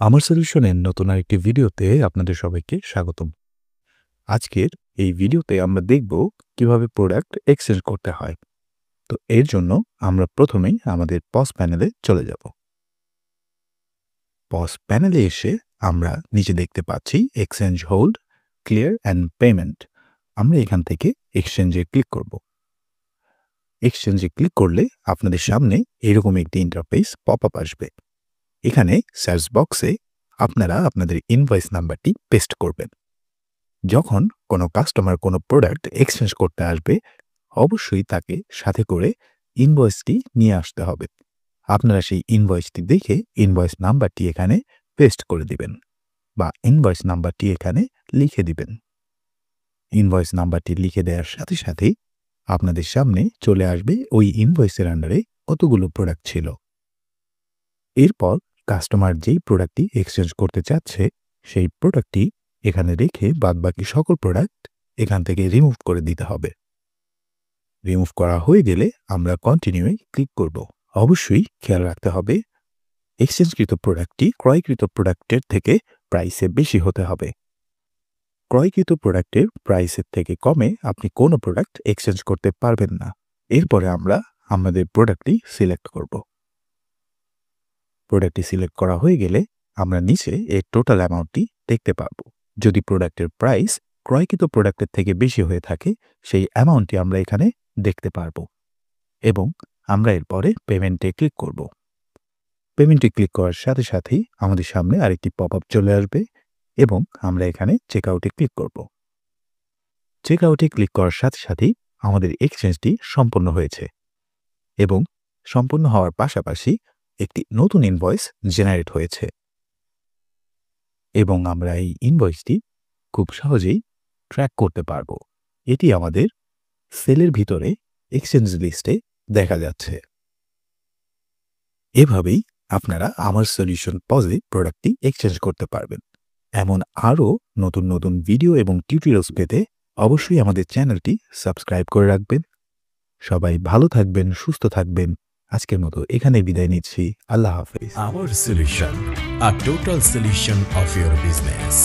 আমার সলিউশনের নতুন আরেকটি ভিডিওতে আপনাদের সবাইকে স্বাগতম। আজকের এই ভিডিওতে আমরা দেখব কিভাবে প্রোডাক্ট এক্সচেঞ্জ করতে হয়। তো এর জন্য আমরা প্রথমেই আমাদের পজ প্যানেলে চলে যাব। পজ প্যানেলে এসে আমরা নিচে দেখতে পাচ্ছি exchange hold, clear and payment. আমরা এখান থেকে এক্সচেঞ্জে ক্লিক করব। এক্সচেঞ্জে ক্লিক করলে আপনাদের সামনে এরকম একটি ইন্টারফেস পপ আপ আসবে। এখানে সার্চ বক্সে আপনারা আপনাদের ইনভয়েস নাম্বারটি পেস্ট করবেন। যখন কোনো কাস্টমার কোনো প্রোডাক্ট এক্সচেঞ্জ করতে আসবে, অবশ্যই তাকে সাথে করে ইনভয়েসটি নিয়ে আসতে হবে। আপনারা সেই ইনভয়েসটি দেখে ইনভয়েস নাম্বারটি এখানে পেস্ট করে দিবেন বা ইনভয়েস নাম্বারটি এখানে লিখে দিবেন। ইনভয়েস নাম্বারটি লিখে দেওয়ার সাথে সাথেই আপনাদের সামনে চলে আসবে ওই ইনভয়েসের আন্ডারে কতগুলো প্রোডাক্ট ছিল। এরপর কাস্টমার যেই প্রোডাক্টটি এক্সচেঞ্জ করতে চাচ্ছে সেই প্রোডাক্টটি এখানে রেখে বাদবাকি সকল প্রোডাক্ট এখান থেকে রিমুভ করে দিতে হবে। রিমুভ করা হয়ে গেলে আমরা কন্টিনিউয়ে ক্লিক করব। অবশ্যই খেয়াল রাখতে হবে এক্সচেঞ্জকৃত প্রোডাক্টটি ক্রয়কৃত প্রোডাক্টের থেকে প্রাইসে বেশি হতে হবে। ক্রয়কৃত প্রোডাক্টের প্রাইসের থেকে কমে আপনি কোনো প্রোডাক্ট এক্সচেঞ্জ করতে পারবেন না। এরপরে আমরা আমাদের প্রোডাক্টটি সিলেক্ট করব। প্রোডাক্টটি সিলেক্ট করা হয়ে গেলে আমরা নিচে এর টোটাল অ্যামাউন্টটি দেখতে পারব। যদি প্রোডাক্টের প্রাইস ক্রয়কৃত প্রোডাক্টের থেকে বেশি হয়ে থাকে সেই অ্যামাউন্টটি আমরা এখানে দেখতে পারব এবং আমরা এরপরে পেমেন্টে ক্লিক করব। পেমেন্টে ক্লিক করার সাথে সাথেই আমাদের সামনে আরেকটি পপ আপ চলে আসবে এবং আমরা এখানে চেক আউটে ক্লিক করব। চেক আউটে ক্লিক করার সাথে সাথেই আমাদের এক্সচেঞ্জটি সম্পন্ন হয়েছে এবং সম্পন্ন হওয়ার পাশাপাশি একটি নতুন ইনভয়েস জেনারেট হয়েছে এবং আমরা এই ইনভয়েসটি খুব সহজেই ট্র্যাক করতে পারব। এটি আমাদের সেলের ভিতরে এক্সচেঞ্জ লিস্টে দেখা যাচ্ছে। এভাবেই আপনারা আমার সলিউশন পজে প্রোডাক্টটি এক্সচেঞ্জ করতে পারবেন। এমন আরও নতুন নতুন ভিডিও এবং টিউটোরিয়ালস পেতে অবশ্যই আমাদের চ্যানেলটি সাবস্ক্রাইব করে রাখবেন। সবাই ভালো থাকবেন, সুস্থ থাকবেন। আজকের মতো এখানে বিদায় নিচ্ছি। আল্লাহ হাফেজ। Our solution, a total solution of your business.